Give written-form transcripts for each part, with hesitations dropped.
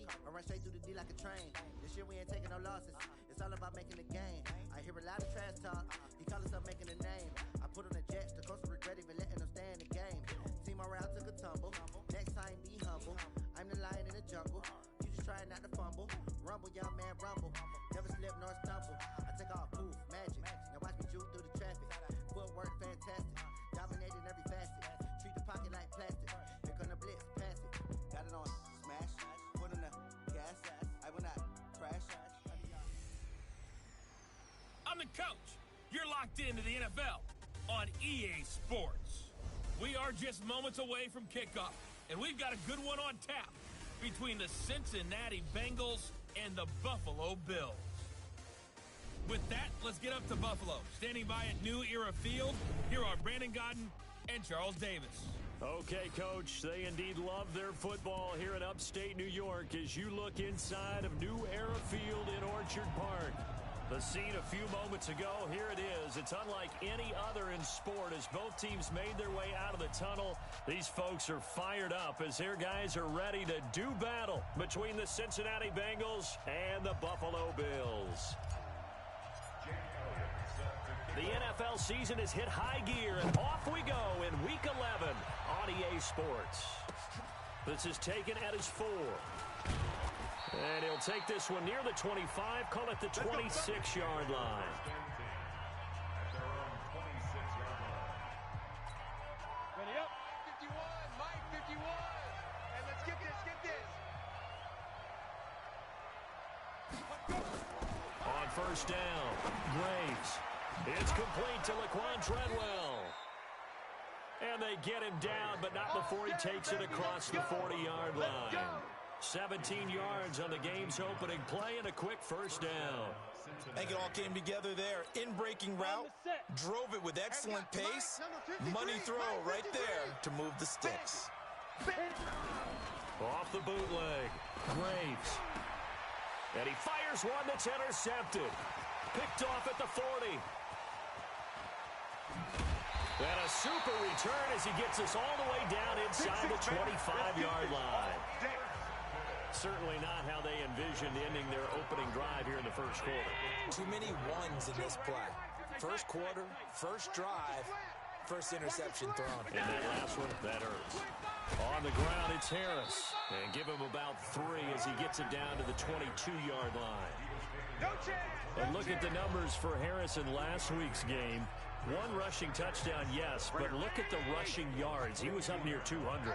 I run straight through the D like a train. This year we ain't taking no losses. It's all about making the game. I hear a lot of trash talk. He call himself making a name. I put on the Jets. The coach will regret even letting them stay in the game. Team around took a tumble. Next time be humble. I'm the lion in the jungle. You just trying not to fumble. Rumble, young man, rumble. Never slip nor stumble. I take off, poof, magic. Now watch me juke through the traffic. Footwork fantastic. Dominating every facet. Treat the pocket like plastic. Here come the blitz, pass it. Got it on smash. Put in the gas. I will not crash. I'm the coach. You're locked into the NFL on EA Sports. We are just moments away from kickoff, and we've got a good one on tap between the Cincinnati Bengals and the Buffalo Bills. With that, let's get up to Buffalo. Standing by at New Era Field, here are Brandon Godden and Charles Davis. Okay, Coach, they indeed love their football here in upstate New York as you look inside of New Era Field in Orchard Park. The scene a few moments ago, here it is. It's unlike any other in sport as both teams made their way out of the tunnel. These folks are fired up as their guys are ready to do battle between the Cincinnati Bengals and the Buffalo Bills. The NFL season has hit high gear, and off we go in Week 11 on EA Sports. This is taken at his 4. And he'll take this one near the 25, call it the 26-yard line. Ready up. 51, Mike 51. And let's get this, On first down, Graves. It's complete to Laquan Treadwell. And they get him down, but not before he takes it across the 40-yard line. 17 yards on the game's opening play and a quick first down. I think it all came together there. In-breaking route, drove it with excellent pace. Money throw right there to move the sticks. Off the bootleg, Graves. And he fires one that's intercepted. Picked off at the 40. And a super return as he gets us all the way down inside the 25-yard line. Certainly not how they envisioned ending their opening drive here in the first quarter. Too many ones in this play. First quarter, first drive, first interception thrown. And that last one, that hurts. On the ground, it's Harris. And give him about 3 as he gets it down to the 22-yard line. And look at the numbers for Harris in last week's game. 1 rushing touchdown, yes, but look at the rushing yards. He was up near 200.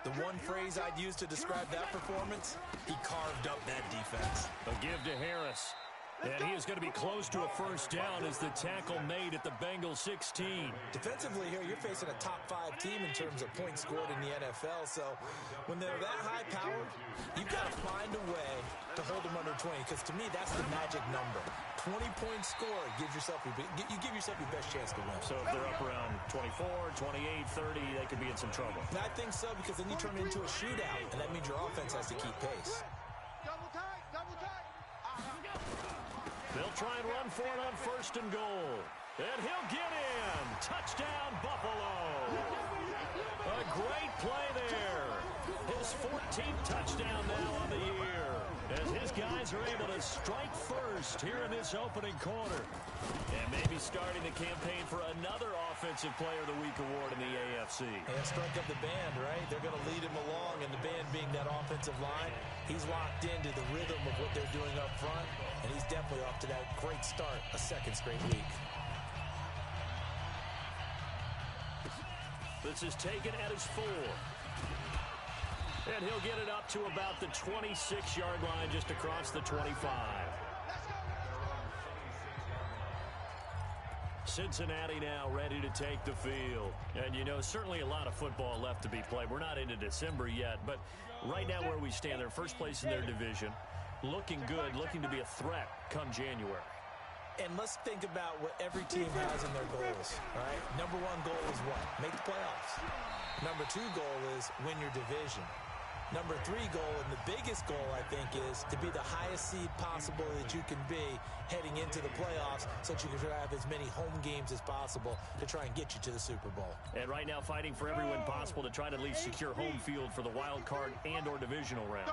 The one phrase I'd use to describe that performance, he carved up that defense. A give to Harris. And he is going to be close to a first down as the tackle made at the Bengals 16. Defensively here, you're facing a top 5 team in terms of points scored in the NFL. So when they're that high powered, you've got to find a way to hold them under 20. Because to me, that's the magic number. 20-point score gives yourself you give yourself your best chance to win. So if they're up around 24, 28, 30, they could be in some trouble. And I think so, because then you turn it into a shootout, and that means your offense has to keep pace. Double tight, double tight. They'll try and run for it on first and goal. And he'll get in. Touchdown, Buffalo. A great play there. His 14th touchdown now on the year as his guys are able to strike first here in this opening quarter. And maybe starting the campaign for another Offensive Player of the Week award in the AFC. And strike up the band, right? They're going to lead him along, and the band being that offensive line, he's locked into the rhythm of what they're doing up front, and he's definitely off to that great start, a second straight week. This is taken at his 4. And he'll get it up to about the 26-yard line just across the 25. Cincinnati now ready to take the field. And, you know, certainly a lot of football left to be played. We're not into December yet, but right now where we stand, they're first place in their division. Looking good, looking to be a threat come January. And let's think about what every team has in their goals, all right? Number 1 goal is what? Make the playoffs. Number 2 goal is win your division. Number 3 goal, and the biggest goal, I think, is to be the highest seed possible that you can be heading into the playoffs so that you can have as many home games as possible to try and get you to the Super Bowl. And right now fighting for every win possible to try to at least secure home field for the wild card and or divisional round.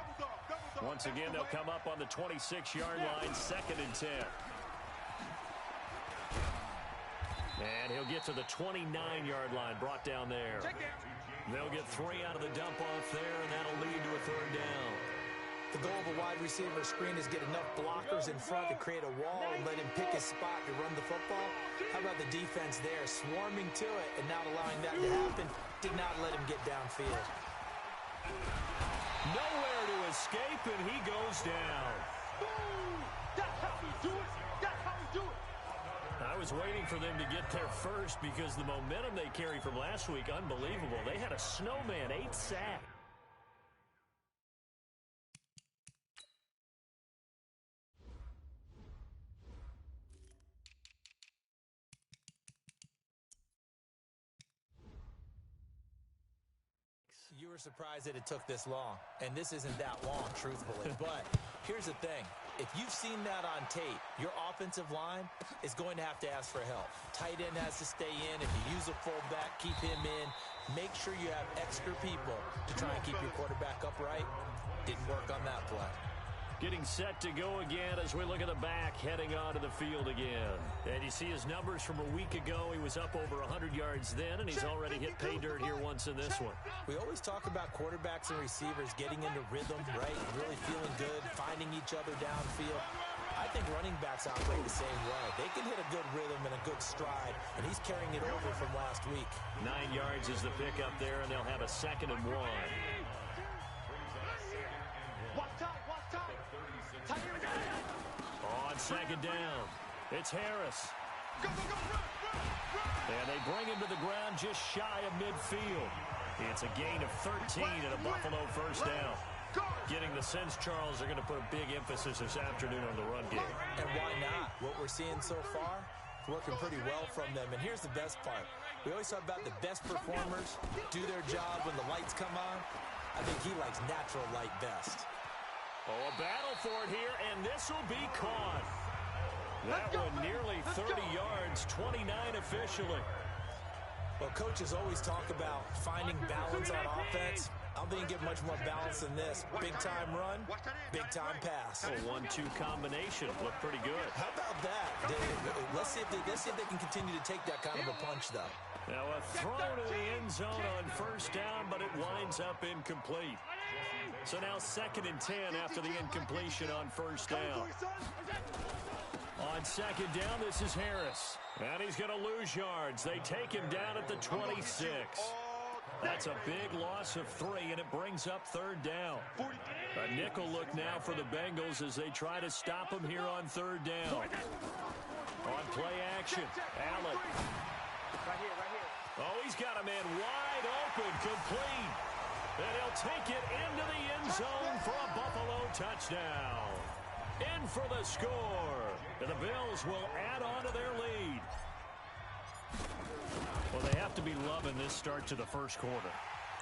Once again, they'll come up on the 26-yard line, 2nd and 10. And he'll get to the 29-yard line, brought down there. They'll get 3 out of the dump-off there, and that'll lead to a 3rd down. The goal of a wide receiver screen is get enough blockers in front to create a wall and let him pick his spot to run the football. How about the defense there, swarming to it and not allowing that to happen? Did not let him get downfield. Nowhere to escape, and he goes down. That's how we do it. That's how we do it. I was waiting for them to get there first because the momentum they carry from last week, unbelievable. They had a snowman, 8 sacks. You were surprised that it took this long, and this isn't that long, truthfully. But here's the thing. If you've seen that on tape, your offensive line is going to have to ask for help. Tight end has to stay in. If you use a fullback, keep him in. Make sure you have extra people to try and keep your quarterback upright. Didn't work on that play. Getting set to go again as we look at the back, heading onto the field again. And you see his numbers from a week ago. He was up over 100 yards then, and he's already hit pay dirt here once in this one. We always talk about quarterbacks and receivers getting into rhythm, right? Really feeling good, finding each other downfield. I think running backs operate the same way. They can hit a good rhythm and a good stride, and he's carrying it over from last week. 9 yards is the pickup there, and they'll have a 2nd and 1. On 2nd down, it's Harris. And they bring him to the ground just shy of midfield. It's a gain of 13 and a Buffalo 1st down. Getting the sense, Charles, they're going to put a big emphasis this afternoon on the run game. And why not? What we're seeing so far, it's working pretty well from them. And here's the best part. We always talk about the best performers do their job when the lights come on. I think he likes natural light best. Oh, a battle for it here, and this will be caught. That one nearly 30 yards, 29 officially. Well, coaches always talk about finding balance on offense. I don't think you get much more balance than this. Big-time run, big-time pass. A 1-2 combination. Looked pretty good. How about that? Let's see if they can continue to take that kind of a punch, though. Now a throw to the end zone on 1st down, but it winds up incomplete. So now 2nd and 10 after the incompletion on 1st down. On 2nd down, this is Harris. And he's going to lose yards. They take him down at the 26. That's a big loss of 3, and it brings up 3rd down. A nickel look now for the Bengals as they try to stop him here on 3rd down. On play action, Allen. Right here. Oh, he's got a man wide open, complete. And he'll take it into the end zone for a Buffalo touchdown. In for the score. And the Bills will add on to their lead. Well, they have to be loving this start to the 1st quarter.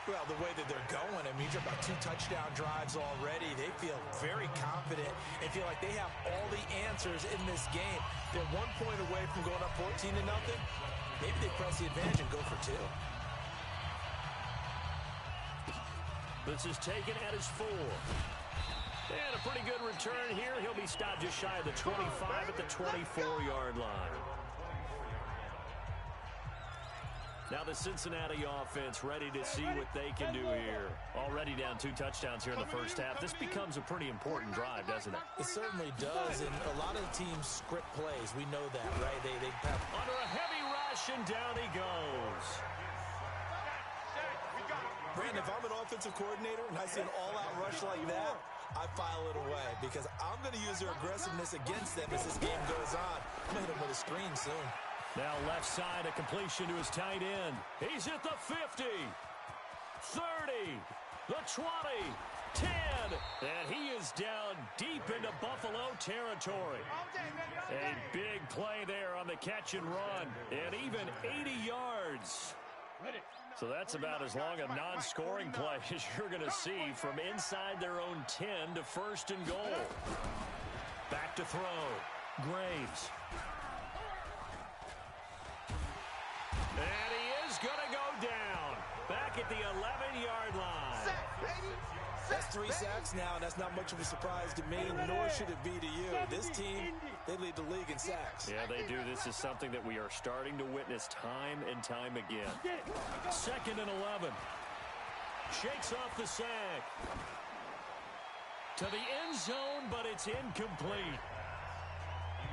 Well, the way that they're going, I mean, you're about 2 touchdown drives already. They feel very confident and feel like they have all the answers in this game. They're 1 point away from going up 14-0. Maybe they press the advantage and go for 2. This is taken at his 4. And a pretty good return here. He'll be stopped just shy of the 25 at the 24-yard line. Now the Cincinnati offense ready to see what they can do here. Already down 2 touchdowns here in the 1st half. This becomes a pretty important drive, doesn't it? It certainly does, and a lot of teams script plays. We know that, right? They have... Under a heavy rush, and down he goes. Brandon, if I'm an offensive coordinator and I see an all-out rush like that, I file it away because I'm going to use their aggressiveness against them as this game goes on. I'm going to hit them with a screen soon. Now left side, a completion to his tight end. He's at the 50, 30, the 20, 10, and he is down deep into Buffalo territory. A big play there on the catch and run, and even 80 yards. So that's about as long a non-scoring play as you're going to see from inside their own 10 to 1st and goal. Back to throw. Graves. And he is going to go down. Back at the 11-yard line. That's 3 sacks now, and that's not much of a surprise to me, nor should it be to you. This team, they lead the league in sacks. Yeah, they do. This is something that we are starting to witness time and time again. 2nd and 11. Shakes off the sack. To the end zone, but it's incomplete.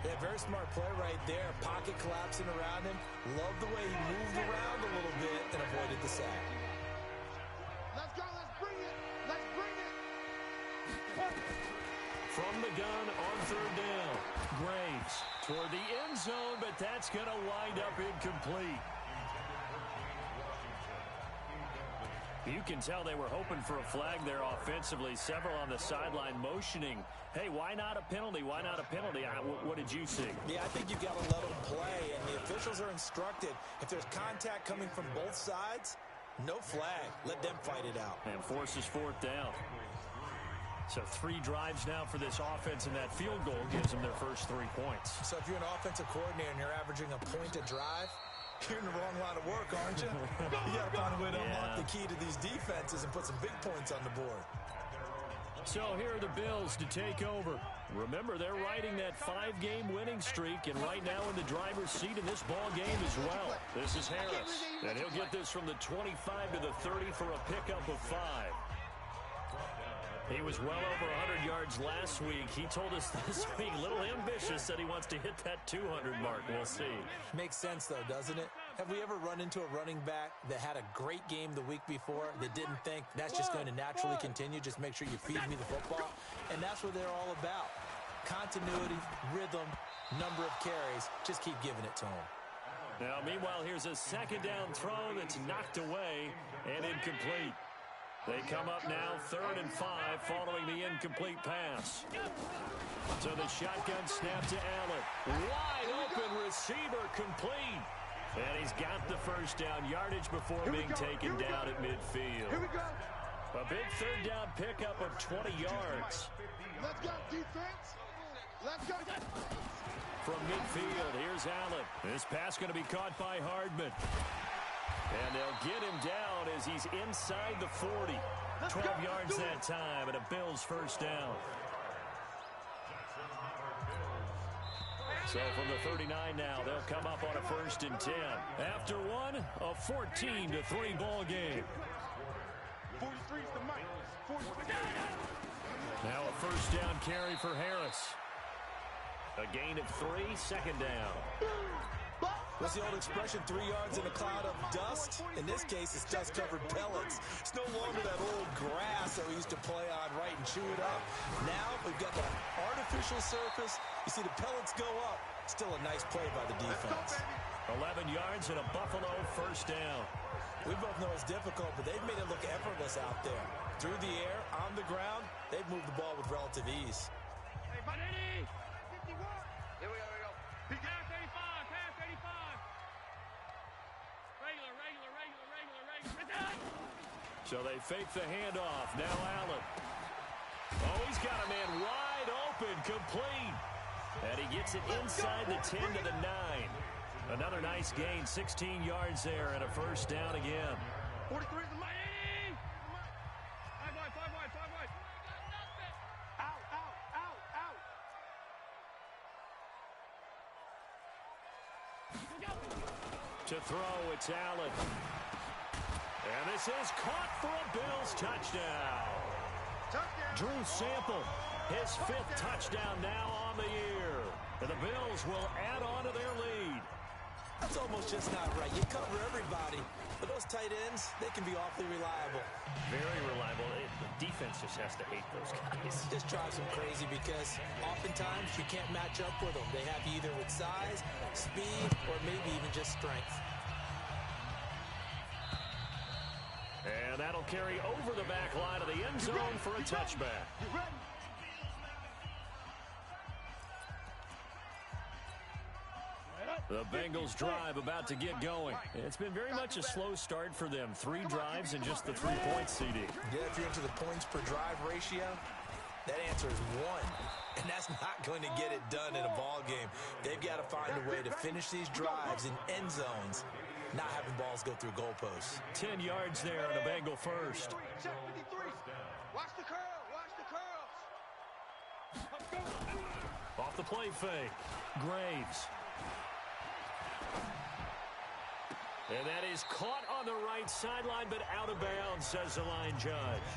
Yeah, very smart play right there. Pocket collapsing around him. Love the way he moved around a little bit and avoided the sack. Let's go. Let's bring it. Let's bring it. From the gun on 3rd down. Graves toward the end zone, but that's going to wind up incomplete. You can tell they were hoping for a flag there offensively. Several on the sideline motioning, hey, why not a penalty? Why not a penalty? What did you see? Yeah, I think you've got to let them play, and the officials are instructed. If there's contact coming from both sides, no flag. Let them fight it out. And forces 4th down. So 3 drives now for this offense, and that field goal gives them their first 3 points. So if you're an offensive coordinator and you're averaging a point a drive, you're in the wrong line of work, aren't you? You got to find a way to unlock the key to these defenses and put some big points on the board. So here are the Bills to take over. Remember, they're riding that 5-game winning streak, and right now in the driver's seat in this ball game as well. This is Harris, and he'll get this from the 25 to the 30 for a pickup of 5. He was well over 100 yards last week. He told us this week, a little ambitious, said he wants to hit that 200 mark. We'll see. Makes sense, though, doesn't it? Have we ever run into a running back that had a great game the week before that didn't think that's just going to naturally continue? Just make sure you feed me the football. And that's what they're all about. Continuity, rhythm, number of carries. Just keep giving it to them. Now, meanwhile, here's a 2nd down throw that's knocked away and incomplete. They come up now 3rd and 5 following the incomplete pass. So the shotgun snap to Allen. Wide open receiver complete. And he's got the first down yardage before being taken down at midfield. Here we go. A big 3rd down pickup of 20 yards. Let's go, defense. Let's go. From midfield, here's Allen. This pass going to be caught by Hardman. And they'll get him down as he's inside the 40. 12 yards that time, and a Bills first down. So from the 39 now, they'll come up on a 1st and 10. After one, a 14-3 ball game. 43's the mic. 43. Now a 1st down carry for Harris. A gain of 3, 2nd down. What's the old expression, 3 yards in a cloud of dust? In this case, it's dust-covered pellets. It's no longer that old grass that we used to play on, right, and chew it up. Now we've got the artificial surface. You see the pellets go up. Still a nice play by the defense. 11 yards and a Buffalo 1st down. We both know it's difficult, but they've made it look effortless out there. Through the air, on the ground, they've moved the ball with relative ease. Hey, Manini! 51. Here we go, here we go. Pass 85, pass 85. Regular. So they fake the handoff. Now Allen. Oh, he's got a man wide open, complete. And he gets it inside the 10 to the 9. Another nice gain, 16 yards there, and a 1st down again. 43's the mic. 5 wide. Out. To throw, it's Allen. And this is caught for a Bills touchdown. Drew Sample, his 5th touchdown now on the year. And the Bills will add on to their lead. That's almost just not right. You cover everybody. But those tight ends, they can be awfully reliable. Very reliable. The defense just has to hate those guys. This drives them crazy because oftentimes you can't match up with them. They have you either with size, speed, or maybe even just strength. And that'll carry over the back line of the end zone for a touchback. The Bengals drive about to get going. It's been very much a slow start for them. 3 drives and just the 3 points, CD. Yeah, if you're into the points per drive ratio, that answer is 1. And that's not going to get it done in a ball game. They've got to find a way to finish these drives in end zones, not having balls go through goalposts. 10 yards there on a Bengal first. Watch the curl. Watch the curls. Off the play fake. Graves. And that is caught on the right sideline, but out of bounds, says the line judge.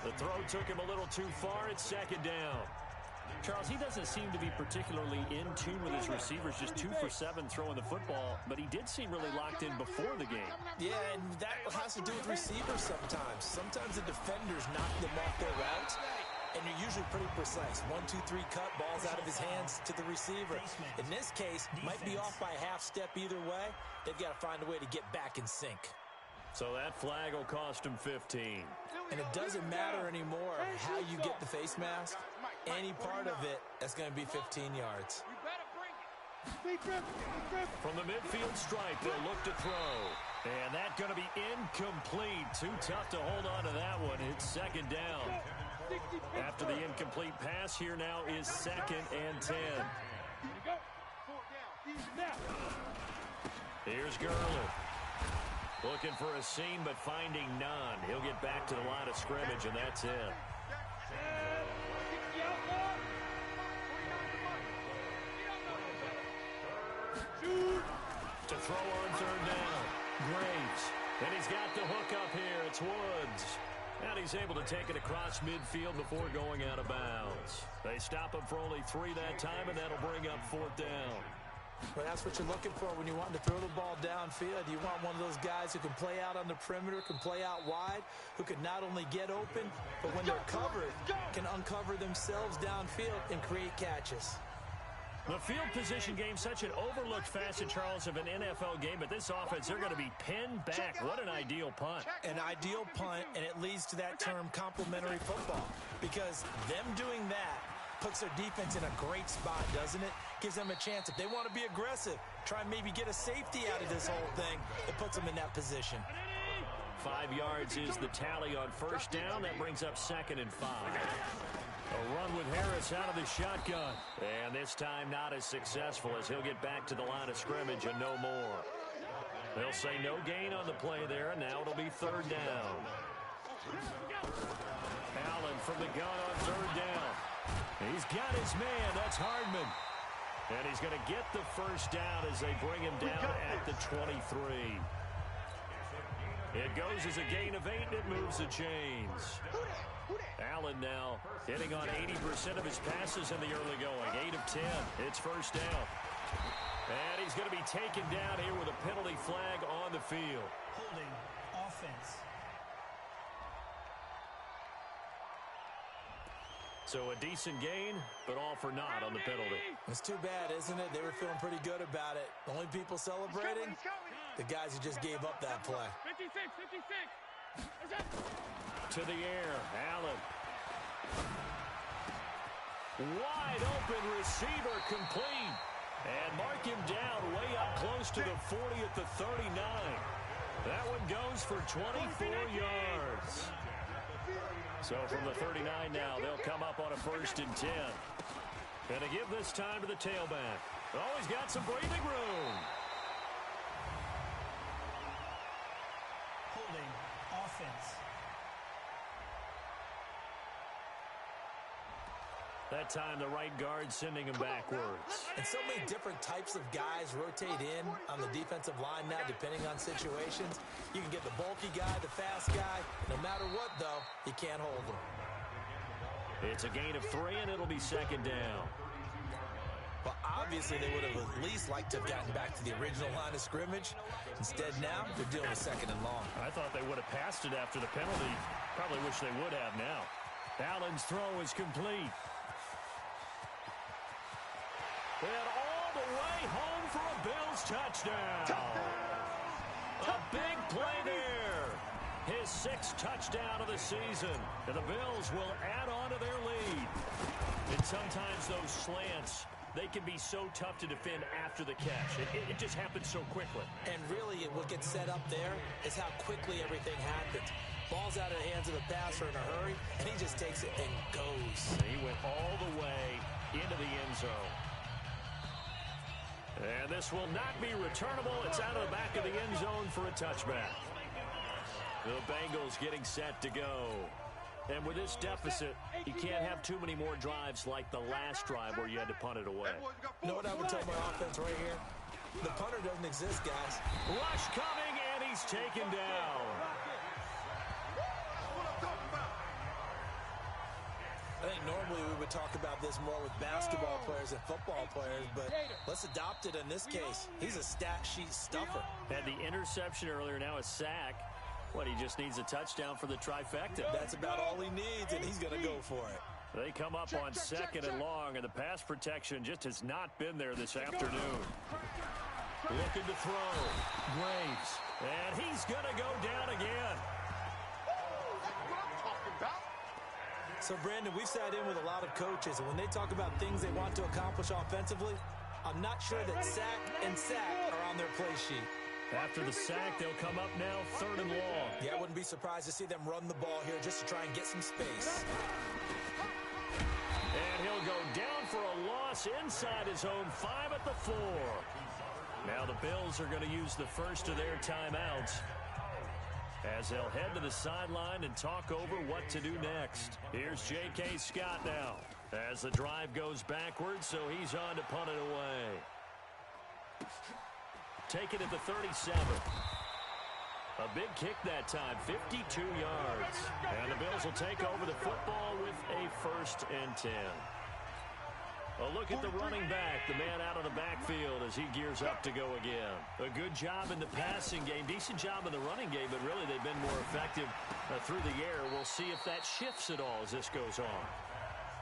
The throw took him a little too far. It's second down. Charles, he doesn't seem to be particularly in tune with his receivers, just 2 for 7 throwing the football, but he did seem really locked in before the game. Yeah, and that has to do with receivers sometimes. Sometimes the defenders knock them off their routes, and you're usually pretty precise. 1, 2, 3 cut, balls out of his hands to the receiver. In this case, might be off by a half step either way. They've got to find a way to get back in sync. So that flag will cost him 15. And it doesn't matter anymore how you get the face mask. Any part of it, that's going to be 15 yards. From the midfield stripe, they'll look to throw. And that's going to be incomplete. Too tough to hold on to that one. It's second down. After the incomplete pass, here now is 2nd and 10. Here's Gurley. Looking for a seam, but finding none. He'll get back to the line of scrimmage, and that's it. To throw on third down. Graves. And he's got the hook up here. It's Woods. And he's able to take it across midfield before going out of bounds. They stop him for only 3 that time, and that'll bring up 4th down. Well, that's what you're looking for when you want to throw the ball downfield. You want one of those guys who can play out on the perimeter, can play out wide, who can not only get open, but when they're covered, can uncover themselves downfield and create catches. The field position game, such an overlooked facet, Charles, of an NFL game, but this offense, they're going to be pinned back. What an ideal punt. An ideal punt, and it leads to that term complementary football, because them doing that puts their defense in a great spot, doesn't it? Gives them a chance. If they want to be aggressive, try and maybe get a safety out of this whole thing, it puts them in that position. 5 yards is the tally on first down. That brings up 2nd and 5. A run with Harris out of the shotgun. And this time not as successful as he'll get back to the line of scrimmage and no more. They'll say no gain on the play there, and now it'll be 3rd down. Allen from the gun on 3rd down. He's got his man. That's Hardman. And he's going to get the first down as they bring him down at the 23. It goes as a gain of 8, and it moves the chains. Allen now hitting on 80% of his passes in the early going. 8 of 10. It's first down. And he's going to be taken down here with a penalty flag on the field. Holding offense. So a decent gain, but all for naught on the penalty. It's too bad, isn't it? They were feeling pretty good about it. The only people celebrating, the guys who just gave up that play. 56. To the air, Allen. Wide open receiver complete. And mark him down way up close to the 40 at the 39. That one goes for 24 yards. So from the 39 now, they'll come up on a 1st and 10. And to give this time to the tailback. Oh, he's got some breathing room. Holding offense. That time, the right guard sending him backwards. And so many different types of guys rotate in on the defensive line now, depending on situations. You can get the bulky guy, the fast guy. No matter what, though, you can't hold them. It's a gain of 3, and it'll be 2nd down. Well, obviously, they would have at least liked to have gotten back to the original line of scrimmage. Instead, now, they're dealing with 2nd and long. I thought they would have passed it after the penalty. Probably wish they would have now. Allen's throw is complete. And all the way home for a Bills touchdown. A big play there. His 6th touchdown of the season. And the Bills will add on to their lead. And sometimes those slants, they can be so tough to defend after the catch. It just happens so quickly. And really, what gets set up there is how quickly everything happens. Ball's out of the hands of the passer in a hurry, and he just takes it and goes. He went all the way into the end zone. And this will not be returnable. It's out of the back of the end zone for a touchback. The Bengals getting set to go. And with this deficit, you can't have too many more drives like the last drive where you had to punt it away. You know what I would tell my offense right here? The punter doesn't exist, guys. Rush coming, and he's taken down. I think normally we would talk about this more with basketball players and football players, but let's adopt it in this case. He's a stat sheet stuffer. Had the interception earlier, now a sack. What, he just needs a touchdown for the trifecta. That's about all he needs, and he's going to go for it. They come up on second and long, and the pass protection just has not been there this afternoon. Looking to throw. Graves. And he's going to go down again. So, Brandon, we've sat in with a lot of coaches, and when they talk about things they want to accomplish offensively, I'm not sure that sack and sack are on their play sheet. After the sack, they'll come up now third and long. Yeah, I wouldn't be surprised to see them run the ball here just to try and get some space. And he'll go down for a loss inside his own 5 at the 4. Now the Bills are going to use the first of their timeouts as they'll head to the sideline and talk over what to do next. Here's J.K. Scott now as the drive goes backwards, so he's on to punt it away. Take it at the 37. A big kick that time, 52 yards. And the Bills will take over the football with a 1st and 10. A look at the running back, the man out of the backfield as he gears up to go again. A good job in the passing game, decent job in the running game, but really they've been more effective through the air. We'll see if that shifts at all as this goes on.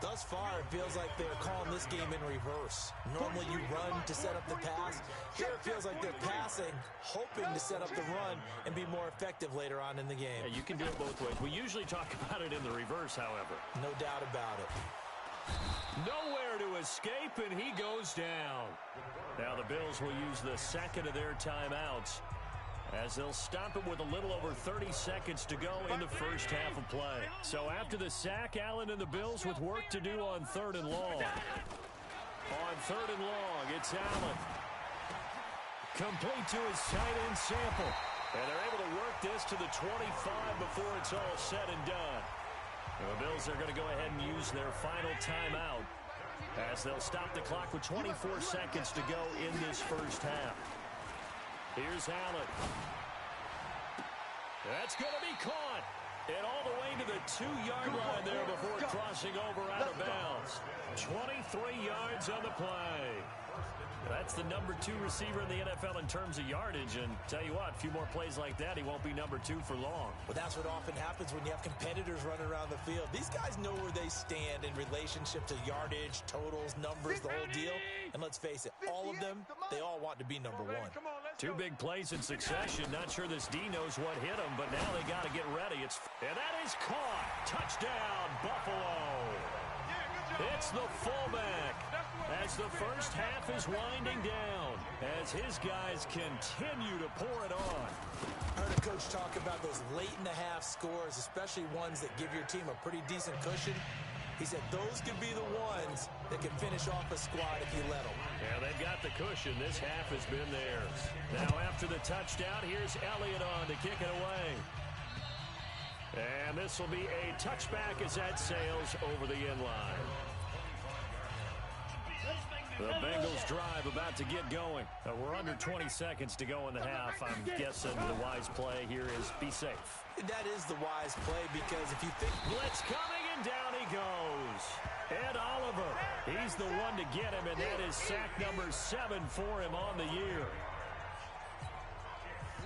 Thus far, it feels like they're calling this game in reverse. Normally you run to set up the pass. Here it feels like they're passing, hoping to set up the run and be more effective later on in the game. Yeah, you can do it both ways. We usually talk about it in the reverse, however. No doubt about it. Nowhere to escape, and he goes down. Now the Bills will use the second of their timeouts as they'll stop it with a little over 30 seconds to go in the first half of play. So after the sack, Allen and the Bills with work to do on 3rd and long. On 3rd and long, it's Allen. Complete to his tight end Sample. And they're able to work this to the 25 before it's all said and done. The Bills are going to go ahead and use their final timeout as they'll stop the clock with 24 seconds to go in this first half. Here's Allen. That's going to be caught. And all the way to the 2-yard line there before crossing over out of bounds. 23 yards on the play. That's the number 2 receiver in the NFL in terms of yardage. And tell you what, a few more plays like that, he won't be number 2 for long. Well, that's what often happens when you have competitors running around the field. These guys know where they stand in relationship to yardage, totals, numbers, the whole deal. And let's face it, all of them, they all want to be number 1. 2 big plays in succession. Not sure this D knows what hit him, but now they got to get ready. And that is caught. Touchdown, Buffalo. It's the fullback as the first half is winding down as his guys continue to pour it on. I heard a coach talk about those late-in-the-half scores, especially ones that give your team a pretty decent cushion. He said those could be the ones that can finish off a squad if you let them. Yeah, they've got the cushion. This half has been theirs. Now after the touchdown, here's Elliott on to kick it away. And this will be a touchback as that sails over the end line. The Bengals drive about to get going. We're under 20 seconds to go in the half. I'm guessing the wise play here is be safe. That is the wise play because if you think... Blitz coming and down he goes. Ed Oliver, he's the one to get him, and that is sack number 7 for him on the year.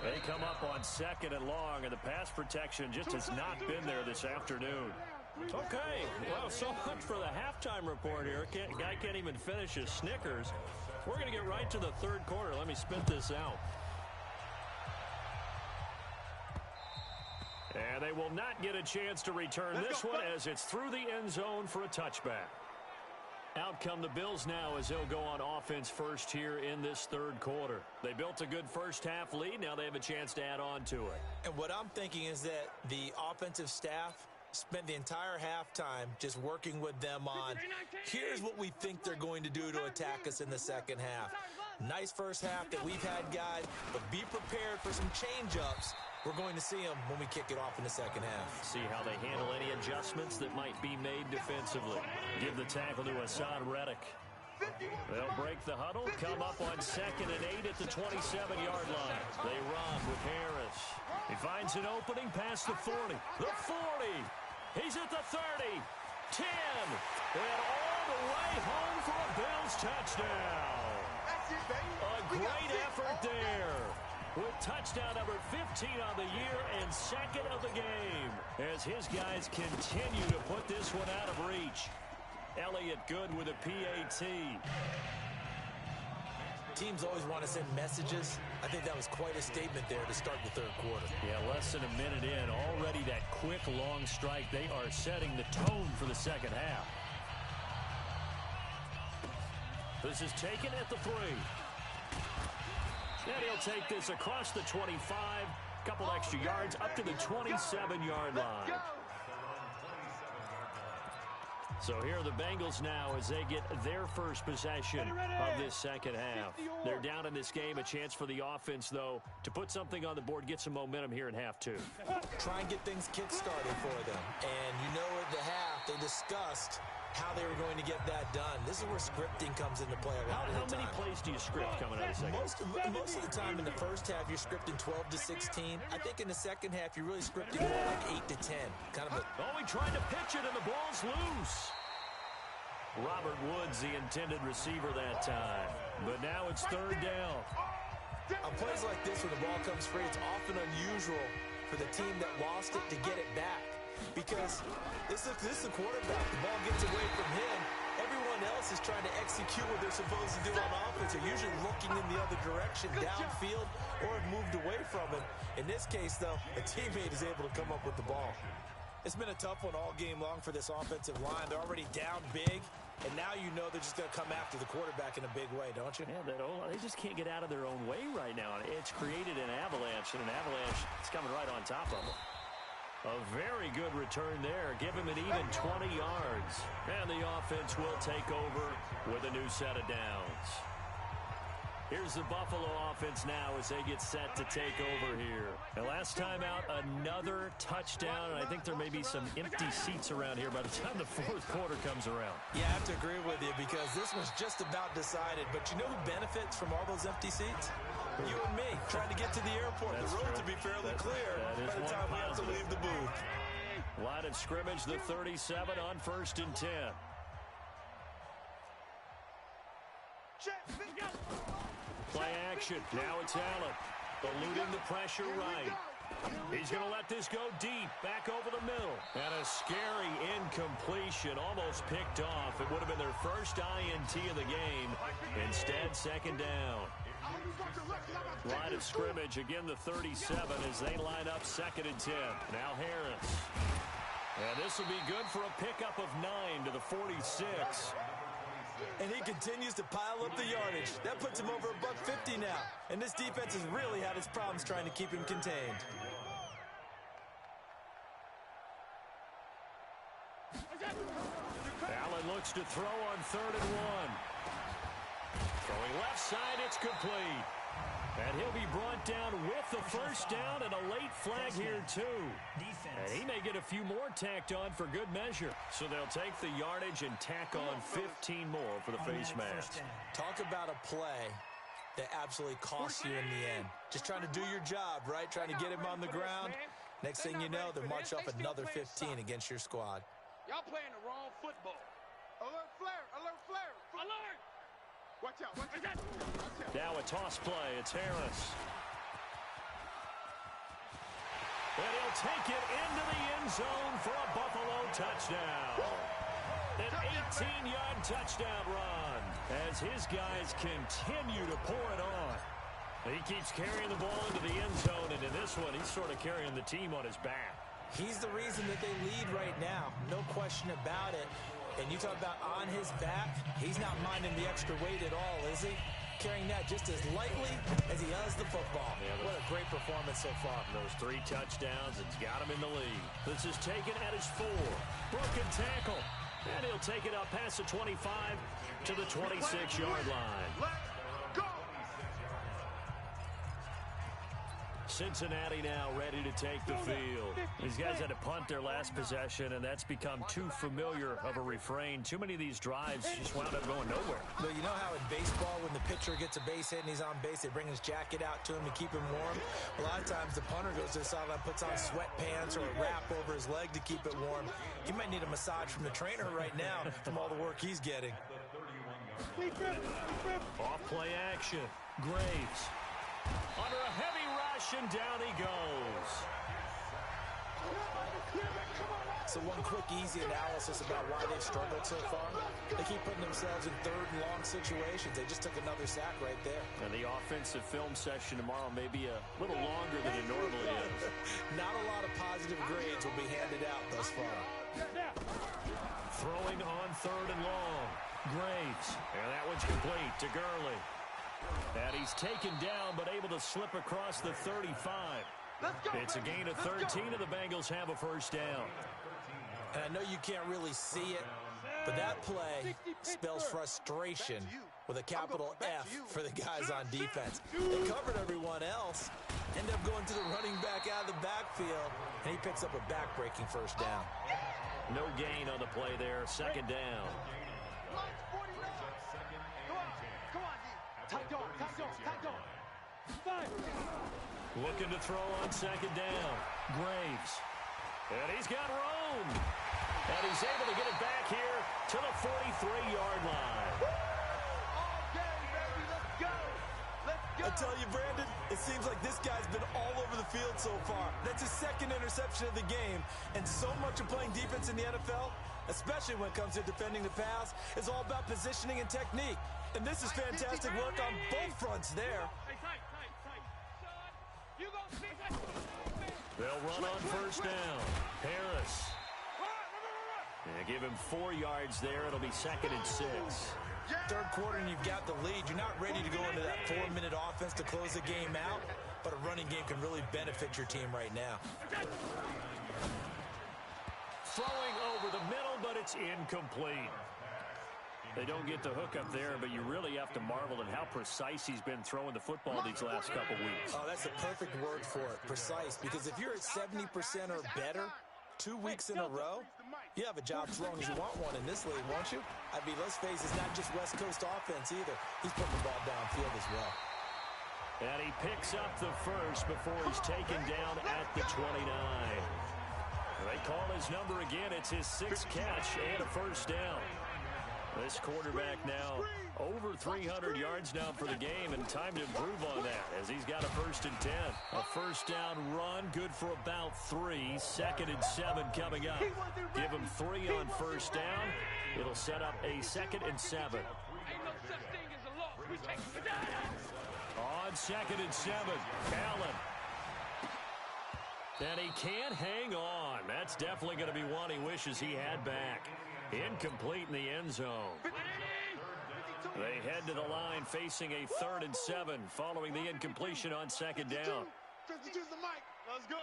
They come up on 2nd and long, and the pass protection just has not been there this afternoon. Okay, well, so much for the halftime report here. Guy can't even finish his Snickers. We're going to get right to the 3rd quarter. Let me spit this out. And they will not get a chance to return this one as it's through the end zone for a touchback. Out come the Bills now as they'll go on offense first here in this 3rd quarter. They built a good first half lead. Now they have a chance to add on to it. And what I'm thinking is that the offensive staff spent the entire halftime just working with them on, here's what we think they're going to do to attack us in the second half. Nice first half that we've had, guys, but be prepared for some change-ups We're going to see them when we kick it off in the second half. See how they handle any adjustments that might be made defensively. Give the tackle to Hassan Reddick. They'll break the huddle, come up on 2nd and 8 at the 27-yard line. They run with Harris. He finds an opening past the 40. The 40. He's at the 30. 10. And all the way home for a Bills touchdown. A great effort there. With touchdown number 15 on the year and 2nd of the game. As his guys continue to put this one out of reach. Elliott good with a PAT. Teams always want to send messages. I think that was quite a statement there to start the third quarter. Yeah, less than a minute in. Already that quick, long strike. They are setting the tone for the second half. This is taken at the 3. And he'll take this across the 25. Couple extra yards up to the 27-yard line. So here are the Bengals now as they get their first possession of this second half. They're down in this game. A chance for the offense, though, to put something on the board, get some momentum here in half 2. Try and get things kick-started for them. And you know at the half, they discussed how they were going to get that done. This is where scripting comes into play a lot of the time. How many plays do you script coming out of the second? Most of the time in the first half, you're scripting 12 to 16. I think in the second half, you're really scripting more like 8 to 10. Kind of a... Oh, he tried to pitch it, and the ball's loose. Robert Woods, the intended receiver that time. But now it's 3rd down. On plays like this, when the ball comes free, it's often unusual for the team that lost it to get it back. Because this is a quarterback. The ball gets away from him. Everyone else is trying to execute what they're supposed to do on offense. They're usually looking in the other direction, downfield, or have moved away from it. In this case, though, a teammate is able to come up with the ball. It's been a tough one all game long for this offensive line. They're already down big, and now you know they're just going to come after the quarterback in a big way, don't you? Yeah, they just can't get out of their own way right now. It's created an avalanche, and an avalanche is coming right on top of them. A very good return there. Give him an even 20 yards. And the offense will take over with a new set of downs. Here's the Buffalo offense now as they get set to take over here. And last time out, another touchdown. And I think there may be some empty seats around here by the time the fourth quarter comes around. Yeah, I have to agree with you because this was just about decided. But you know who benefits from all those empty seats? You and me, trying to get to the airport. That's the road true. to be fairly clear by the time we have to leave the booth. Line of scrimmage, the 37 on 1st and 10. Play action. Now it's Allen. Eluding the pressure right. He's going to let this go deep. Back over the middle. And a scary incompletion. Almost picked off. It would have been their first INT of the game. Instead, 2nd down. Line of scrimmage, again the 37 as they line up 2nd and 10. Now Harris. And this will be good for a pickup of 9 to the 46. And he continues to pile up the yardage. That puts him over $150 now. And this defense has really had its problems trying to keep him contained. Allen looks to throw on 3rd and 1. Throwing left side, it's complete. And he'll be brought down with the first down and a late flag here, too. And he may get a few more tacked on for good measure. So they'll take the yardage and tack on 15 more for the face mask. Talk about a play that absolutely costs you in the end. Just trying to do your job, right? Trying to get him on the ground. Next thing you know, they march off another 15 against your squad. Y'all playing the wrong football. Alert flare! Alert flare! Alert! Watch out! Watch out! Now a toss play. It's Harris. And he'll take it into the end zone for a Buffalo touchdown. An 18-yard touchdown run as his guys continue to pour it on. He keeps carrying the ball into the end zone, and in this one, he's sort of carrying the team on his back. He's the reason that they lead right now. No question about it. And you talk about on his back, he's not minding the extra weight at all, is he? Carrying that just as lightly as he does the football. Yeah, what a great performance so far. Those 3 touchdowns, it's got him in the lead. This is taken at his 4. Broken tackle. And he'll take it up past the 25 to the 26-yard line. Cincinnati now ready to take the field. These guys had to punt their last possession, and that's become too familiar of a refrain. Too many of these drives just wound up going nowhere. Well, you know how in baseball, when the pitcher gets a base hit and he's on base, they bring his jacket out to him to keep him warm? A lot of times the punter goes to the sideline, puts on sweatpants or a wrap over his leg to keep it warm. He might need a massage from the trainer right now from all the work he's getting. Off play action. Graves. Under a heavy rush, and down he goes. So one quick, easy analysis about why they've struggled so far. They keep putting themselves in third and long situations. They just took another sack right there. And the offensive film session tomorrow may be a little longer than it normally is. Not a lot of positive grades will be handed out thus far. Throwing on third and long. Graves. And that one's complete to Gurley. And he's taken down, but able to slip across the 35. It's a gain of 13, and the Bengals have a first down. And I know you can't really see it, but that play spells frustration with a capital F for the guys on defense. They covered everyone else, end up going to the running back out of the backfield, and he picks up a back-breaking first down. No gain on the play there, second down. Looking to throw on second down. Graves. And he's got room. And he's able to get it back here to the 43-yard line. I tell you, Brandon, it seems like this guy's been all over the field so far. That's his second interception of the game. And so much of playing defense in the NFL, especially when it comes to defending the pass, is all about positioning and technique. And this is fantastic work on both fronts there. They'll run on first down. Harris. Yeah, give him 4 yards there. It'll be second and 6. Third quarter and you've got the lead. You're not ready to go into that 4-minute offense to close the game out, but a running game can really benefit your team right now. Throwing over the middle, but it's incomplete. They don't get the hook up there, but you really have to marvel at how precise he's been throwing the football these last couple weeks. Oh, that's a perfect word for it, precise, because if you're at 70% or better 2 weeks in a row, you have a job as long as you want one in this league, won't you? I mean, let's face it, it's not just West Coast offense either. He's putting the ball downfield as well. And he picks up the first before he's taken down at the 29. They call his number again. It's his 6th catch and a first down. This quarterback now over 300 yards now for the game, and time to improve on that as he's got a 1st and 10. A first down run, good for about 3. 2nd and 7 coming up. Give him 3 on first down. It'll set up a 2nd and 7. On 2nd and 7, Allen. And he can't hang on. That's definitely going to be one he wishes he had back. Incomplete in the end zone. They head to the line facing a 3rd and 7 following the incompletion on 2nd down. Let's go.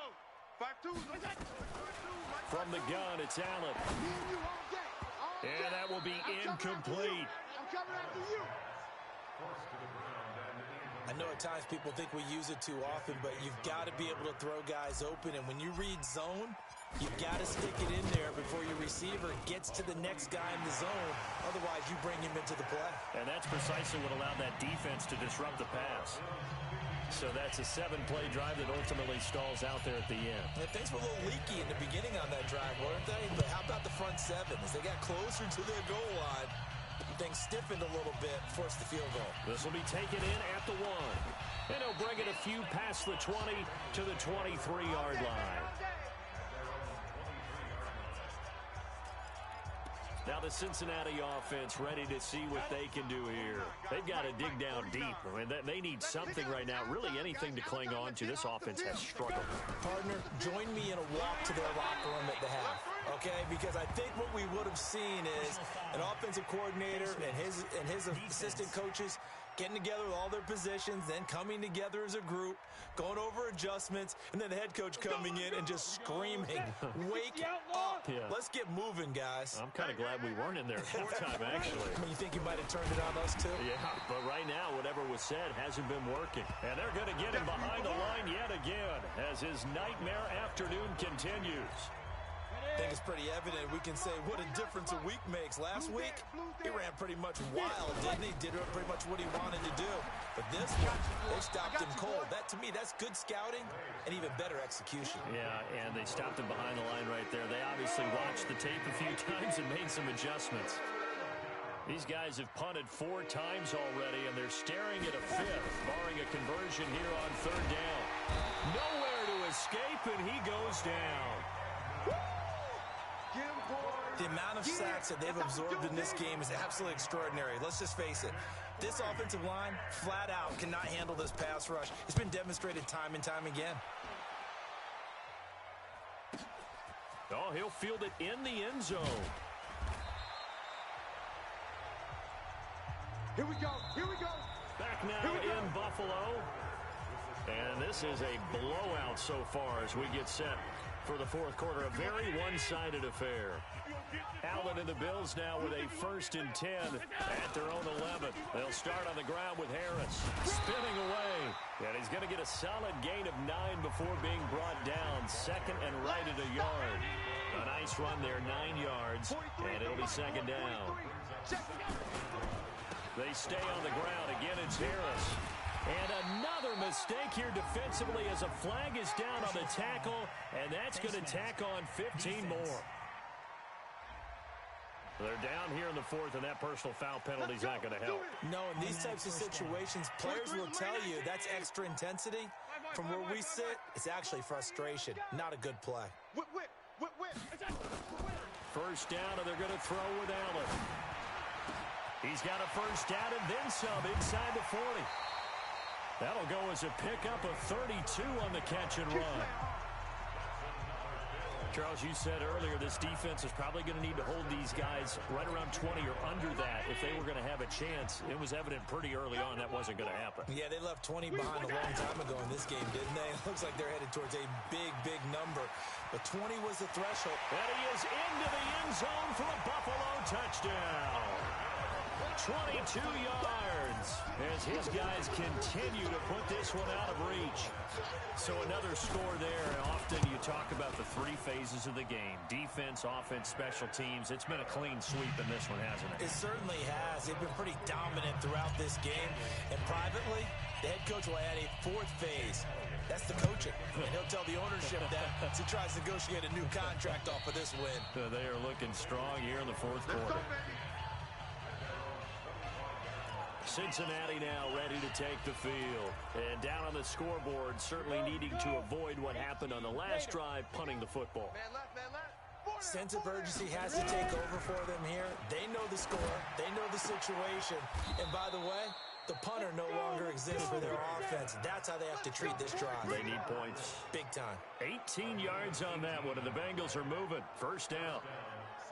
5-2. From the gun, it's Allen. And that will be incomplete. I'm coming after you. I know at times people think we use it too often, but you've got to be able to throw guys open. And when you read zone, you've got to stick it in there before your receiver gets to the next guy in the zone. Otherwise, you bring him into the play. And that's precisely what allowed that defense to disrupt the pass. So that's a 7-play drive that ultimately stalls out there at the end. Yeah, things were a little leaky in the beginning on that drive, weren't they? But how about the front 7? As they got closer to their goal line, things stiffened a little bit, forced the field goal. This will be taken in at the 1. And he'll bring it a few past the 20 to the 23-yard line. Now the Cincinnati offense ready to see what they can do here. They've got to dig down deep. I mean, they need something right now, really anything to cling on to. This offense has struggled. Partner, join me in a walk to their locker room at the half, okay? Because I think what we would have seen is an offensive coordinator and his assistant coaches getting together with all their positions, then coming together as a group, going over adjustments, and then the head coach coming in and just screaming, wake up. Yeah. Let's get moving, guys. I'm kind of glad we weren't in there at halftime, actually. I mean, you think you might have turned it on us, too? Yeah, but right now, whatever was said hasn't been working. And they're going to get him behind the line yet again as his nightmare afternoon continues. I think it's pretty evident. We can say what a difference a week makes. Last week, he ran pretty much wild, didn't he? Did pretty much what he wanted to do. But this one, they stopped him cold. That, to me, that's good scouting and even better execution. Yeah, and they stopped him behind the line right there. They obviously watched the tape a few times and made some adjustments. These guys have punted 4 times already, and they're staring at a 5th, barring a conversion here on 3rd down. Nowhere to escape, and he goes down. The amount of sacks that they've absorbed in this game is absolutely extraordinary. Let's just face it. This offensive line, flat out, cannot handle this pass rush. It's been demonstrated time and time again. Oh, he'll field it in the end zone. Here we go. Here we go. Back now in Buffalo. And this is a blowout so far as we get set for the 4th quarter. A very one-sided affair. Allen and the Bills now with a 1st and 10 at their own 11. They'll start on the ground with Harris spinning away. And he's going to get a solid gain of 9 before being brought down. 2nd and right at a yard. A nice run there, 9 yards. And it'll be 2nd down. They stay on the ground. Again, it's Harris. And another mistake here defensively as a flag is down on the tackle. And that's going to tack on 15 more. They're down here in the 4th, and that personal foul penalty is not going to help. No, in these types of situations, players will tell you that's extra intensity. From where we sit, it's actually frustration, not a good play. First down, and they're going to throw with Allen. He's got a first down and then some inside the 40. That'll go as a pickup of 32 on the catch and run. Charles, you said earlier this defense is probably going to need to hold these guys right around 20 or under that if they were going to have a chance. It was evident pretty early on that wasn't going to happen. Yeah, they left 20 behind a long time ago in this game, didn't they? It looks like they're headed towards a big, big number. But 20 was the threshold. And he is into the end zone for a Buffalo touchdown. 22 yards as his guys continue to put this one out of reach. So another score there. Often you talk about the 3 phases of the game. Defense, offense, special teams. It's been a clean sweep in this one, hasn't it? It certainly has. They've been pretty dominant throughout this game. And privately, the head coach will add a 4th phase. That's the coaching. And he'll tell the ownership that as he tries to negotiate a new contract off of this win. They are looking strong here in the 4th quarter. Cincinnati now ready to take the field. And down on the scoreboard, certainly needing to avoid what happened on the last drive, punting the football. Sense of urgency has to take over for them here. They know the score. They know the situation. And by the way, the punter no longer exists for their offense. That's how they have to treat this drive. They need points. Big time. 18 yards on that one, and the Bengals are moving. First down.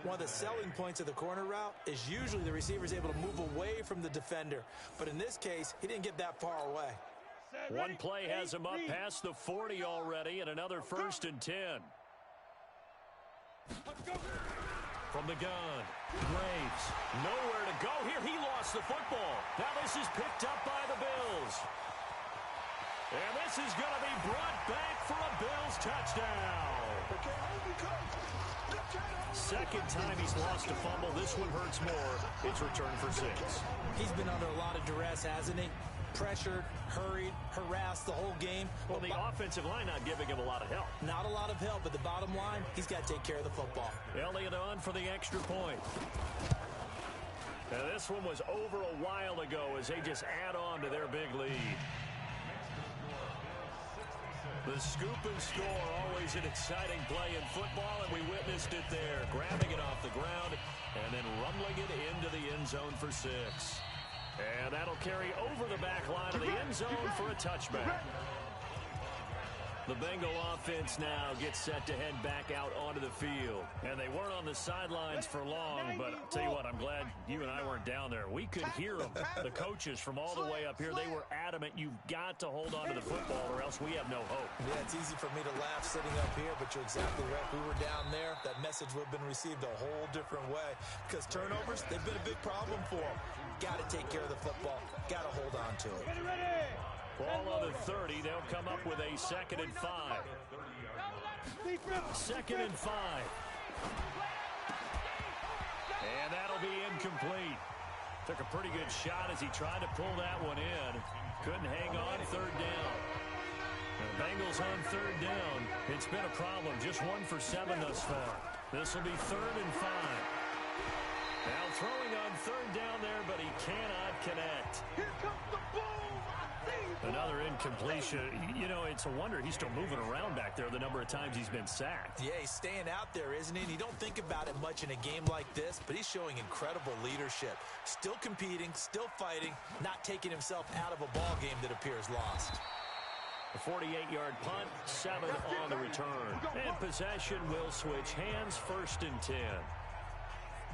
One of the selling points of the corner route is usually the receiver's able to move away from the defender. But in this case, he didn't get that far away. One play has him up past the 40 already, and another 1st and 10. From the gun, Graves, nowhere to go here. He lost the football. Now this is picked up by the Bills. And this is going to be brought back for a Bills touchdown. Second time he's lost a fumble. This one hurts more. It's returned for 6. He's been under a lot of duress, hasn't he? Pressured, hurried, harassed the whole game. Well, the offensive line not giving him a lot of help. Not a lot of help, but the bottom line, he's got to take care of the football. Elliott on for the extra point. Now, this one was over a while ago as they just add on to their big lead. The scoop and score, always an exciting play in football, and we witnessed it there. Grabbing it off the ground and then rumbling it into the end zone for 6. And that'll carry over the back line of the end zone for a touchback. The Bengal offense now gets set to head back out onto the field. And they weren't on the sidelines for long, but I'll tell you what, I'm glad you and I weren't down there. We could hear them, the coaches from all the way up here. They were adamant, you've got to hold on to the football or else we have no hope. Yeah, it's easy for me to laugh sitting up here, but you're exactly right. If we were down there, that message would have been received a whole different way. Because turnovers, they've been a big problem for them. Got to take care of the football. Got to hold on to it. Ball on the 30. They'll come up with a 2nd and 5. 2nd and 5. And that'll be incomplete. Took a pretty good shot as he tried to pull that one in. Couldn't hang on 3rd down. The Bengals on 3rd down. It's been a problem. Just 1 for 7 thus far. This will be 3rd and 5. Now throwing on 3rd down there, but he cannot connect. Here comes the boom. Another incompletion. You know, it's a wonder he's still moving around back there the number of times he's been sacked. Yeah, he's staying out there, isn't he? And you don't think about it much in a game like this, but he's showing incredible leadership. Still competing, still fighting, not taking himself out of a ball game that appears lost. A 48-yard punt, 7 on the return. And possession will switch hands, 1st and 10.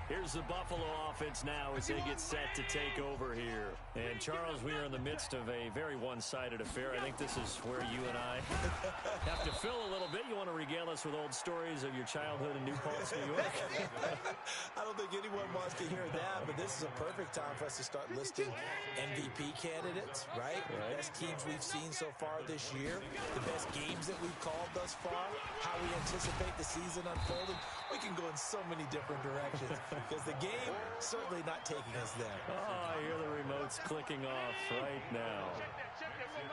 Here's the Buffalo offense now as they get set to take over here. And, Charles, we are in the midst of a very one-sided affair. I think this is where you and I have to fill a little bit. You want to regale us with old stories of your childhood in New Paltz, New York? I don't think anyone wants to hear that, but this is a perfect time for us to start listing MVP candidates, right? The best teams we've seen so far this year, the best games that we've called thus far, how we anticipate the season unfolding. We can go in so many different directions because the game certainly not taking us there. Oh, I hear the remotes clicking off right now.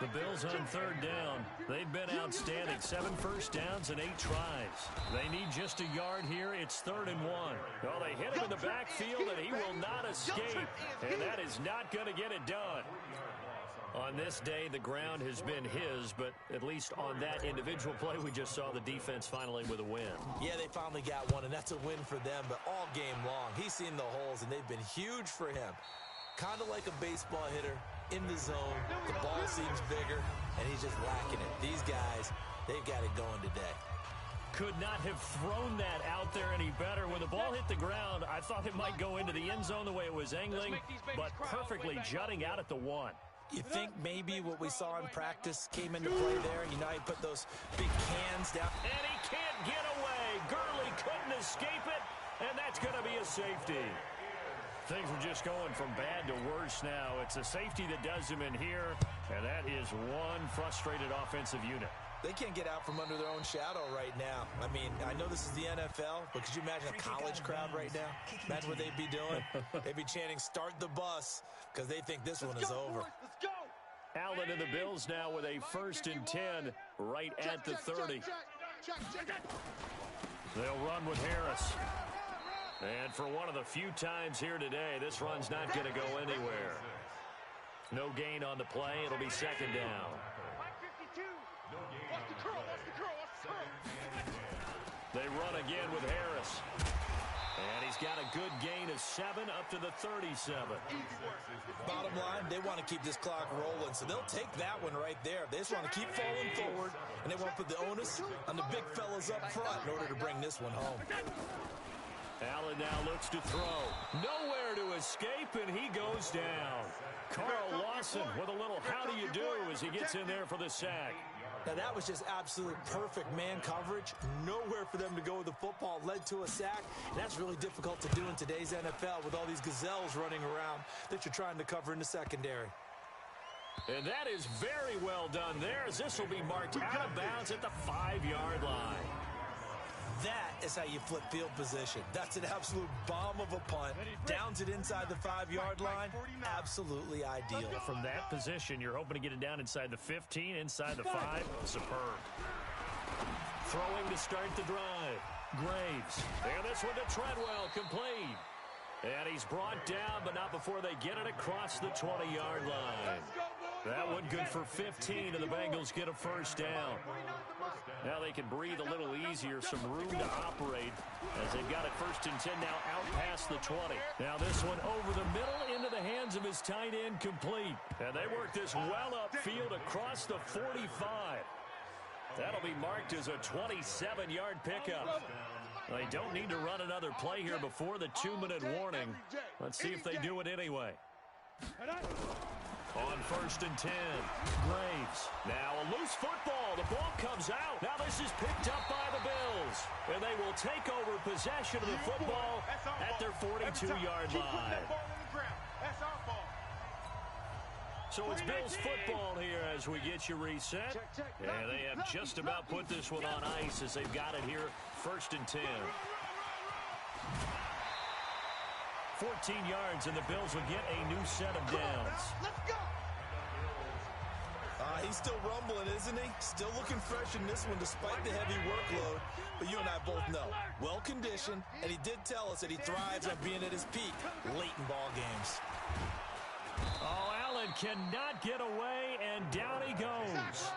The Bills on 3rd down. They've been outstanding. 7 first downs and 8 tries. They need just a yard here. It's 3rd and 1. Well, they hit him in the backfield, and he will not escape. And that is not going to get it done. On this day, the ground has been his, but at least on that individual play, we just saw the defense finally with a win. Yeah, they finally got one, and that's a win for them, but all game long, he's seen the holes, and they've been huge for him. Kind of like a baseball hitter in the zone. The ball seems bigger, and he's just whacking it. These guys, they've got it going today. Could not have thrown that out there any better. When the ball hit the ground, I thought it might go into the end zone the way it was angling, but perfectly jutting out at the 1. You think maybe what we saw in practice came into play there? You know, he put those big cans down. And he can't get away. Gurley couldn't escape it, and that's going to be a safety. Things are just going from bad to worse now. It's a safety that does him in here, and that is one frustrated offensive unit. They can't get out from under their own shadow right now. I mean, I know this is the NFL, but could you imagine a college crowd right now? Imagine what they'd be doing. They'd be chanting, "Start the bus," because they think this one is over. Let's go. Allen and the Bills now with a 1st and 10 right at the 30. They'll run with Harris. And for one of the few times here today, this run's not going to go anywhere. No gain on the play. It'll be 2nd down. They run again with Harris. And he's got a good gain of 7 up to the 37. Bottom line, they want to keep this clock rolling, so they'll take that one right there. They just want to keep falling forward, and they want to put the onus on the big fellas up front in order to bring this one home. Allen now looks to throw. Nowhere to escape, and he goes down. Carl Lawson with a little how do you do as he gets in there for the sack. Now, that was just absolute perfect man coverage. Nowhere for them to go with the football. Led to a sack. And that's really difficult to do in today's NFL with all these gazelles running around that you're trying to cover in the secondary. And that is very well done there, as this will be marked out of bounds at the 5-yard line. That is how you flip field position. That's an absolute bomb of a punt. Downs it inside the 5-yard line. Absolutely ideal. From that position, you're hoping to get it down inside the 15, inside the 5. Superb. Throwing to start the drive. Graves. And this one to Treadwell, complete. And he's brought down, but not before they get it across the 20-yard line. That one good for 15, and the Bengals get a 1st down. Now they can breathe a little easier, some room to operate as they've got it 1st and 10 now out past the 20. Now this one over the middle into the hands of his tight end, complete. And they work this well upfield across the 45. That'll be marked as a 27-yard pickup. They don't need to run another play here before the 2-minute warning. Let's see if they do it anyway. On 1st and 10, Graves. Now a loose football. The ball comes out. Now this is picked up by the Bills. And they will take over possession of the football at their 42-yard line. That's our ball. So it's Bills football here as we get you reset. And they have just about put this one on ice as they've got it here, 1st and 10. 14 yards, and the Bills will get a new set of downs. Let's go. He's still rumbling, isn't he? Still looking fresh in this one despite the heavy workload. But you and I both know, well-conditioned, and he did tell us that he thrives on being at his peak late in ball games. Oh, Allen cannot get away, and down he goes.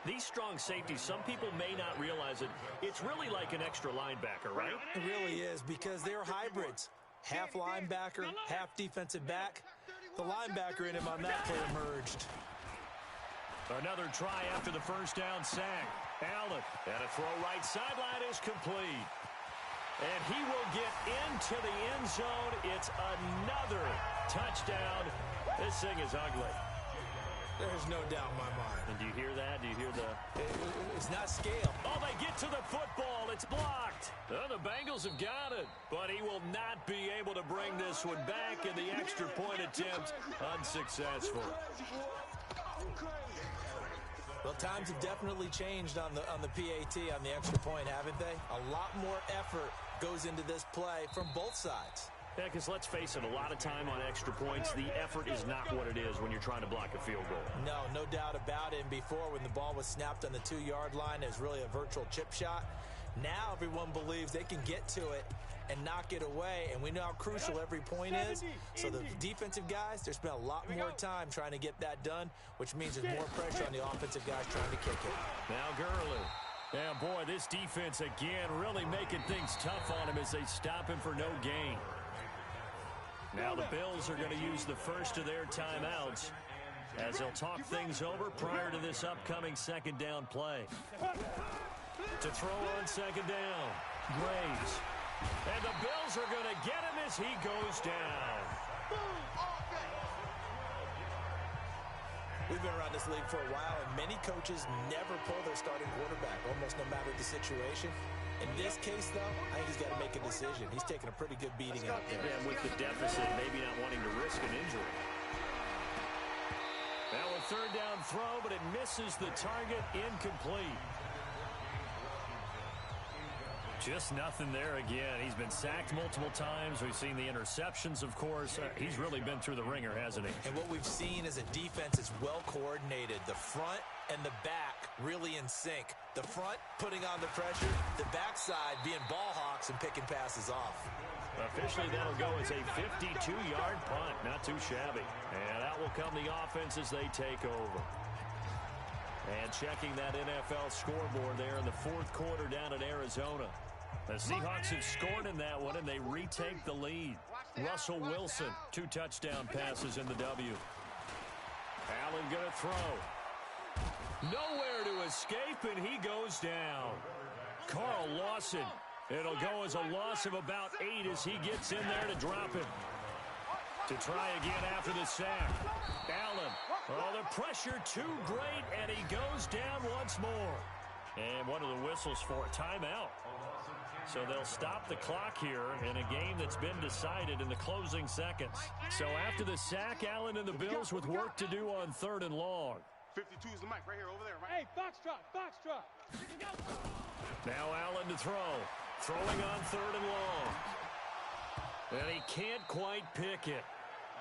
These strong safeties, some people may not realize it. It's really like an extra linebacker, right? It really is, because they're hybrids. Half linebacker, half defensive back. The linebacker in him on that play emerged. Another try after the first down sack. Allen, and a throw right sideline is complete. And he will get into the end zone. It's another touchdown. This thing is ugly. There's no doubt in my mind. And do you hear that? Do you hear the... It's not scale. Oh, they get to the football. It's blocked. Oh, the Bengals have got it. But he will not be able to bring this one back, and the extra point attempt unsuccessful. Well, times have definitely changed on the PAT, on the extra point, haven't they? A lot more effort goes into this play from both sides. Yeah, because let's face it, a lot of time on extra points, the effort is not what it is when you're trying to block a field goal. No doubt about it. And before, when the ball was snapped on the 2-yard line, it was really a virtual chip shot. Now everyone believes they can get to it and knock it away, and we know how crucial every point is. So the defensive guys, they spent a lot more time trying to get that done, which means there's more pressure on the offensive guys trying to kick it. Now Gurley. Yeah, boy, this defense again really making things tough on him as they stop him for no gain. Now the Bills are going to use the first of their timeouts as they'll talk things over prior to this upcoming second down play. To throw on second down, Graves. And the Bills are going to get him as he goes down. We've been around this league for a while, and many coaches never pull their starting quarterback, almost no matter the situation. In this case, though, I think he's got to make a decision. He's taking a pretty good beating out there. Yeah, with the deficit, maybe not wanting to risk an injury. Now a third down throw, but it misses the target, incomplete. Just nothing there again. He's been sacked multiple times. We've seen the interceptions, of course. He's really been through the ringer, hasn't he? And what we've seen is a defense that's well coordinated. The front and the back really in sync. The front putting on the pressure, the backside being ball hawks and picking passes off. Officially, that'll go as a 52-yard punt. Not too shabby. And out will come the offense as they take over. And checking that NFL scoreboard there in the fourth quarter down in Arizona. The Seahawks have scored in that one, and they retake the lead. Russell Wilson, 2 touchdown passes in the W. Allen going to throw. Nowhere to escape, and he goes down. Carl Lawson. It'll go as a loss of about 8 as he gets in there to drop him. To try again after the sack. Allen. Oh, the pressure too great, and he goes down once more. And one of the whistles for a timeout. So they'll stop the clock here in a game that's been decided in the closing seconds. So after the sack, Allen and the Bills with work to do on 3rd and long. 52 is the mic right here, over there. Right? Hey, foxtrot. Now Allen to throw. Throwing on 3rd and long. And he can't quite pick it.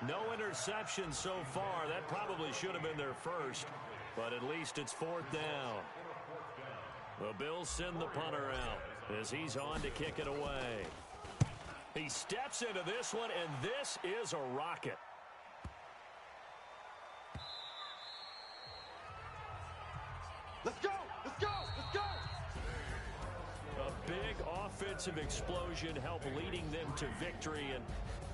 No interception so far. That probably should have been their first. But at least it's 4th down. The Bills send the punter out as he's on to kick it away. He steps into this one, and this is a rocket. Let's go! A big offensive explosion helped leading them to victory, and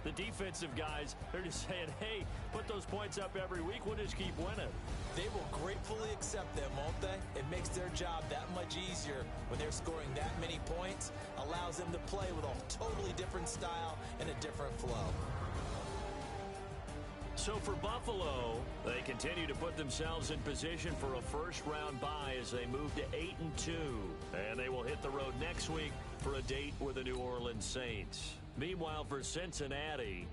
The defensive guys, they're just saying, hey, put those points up every week. We'll just keep winning. They will gratefully accept them, won't they? It makes their job that much easier when they're scoring that many points. Allows them to play with a totally different style and a different flow. So for Buffalo, they continue to put themselves in position for a first-round bye as they move to 8-2. And they will hit the road next week for a date with the New Orleans Saints. Meanwhile, for Cincinnati,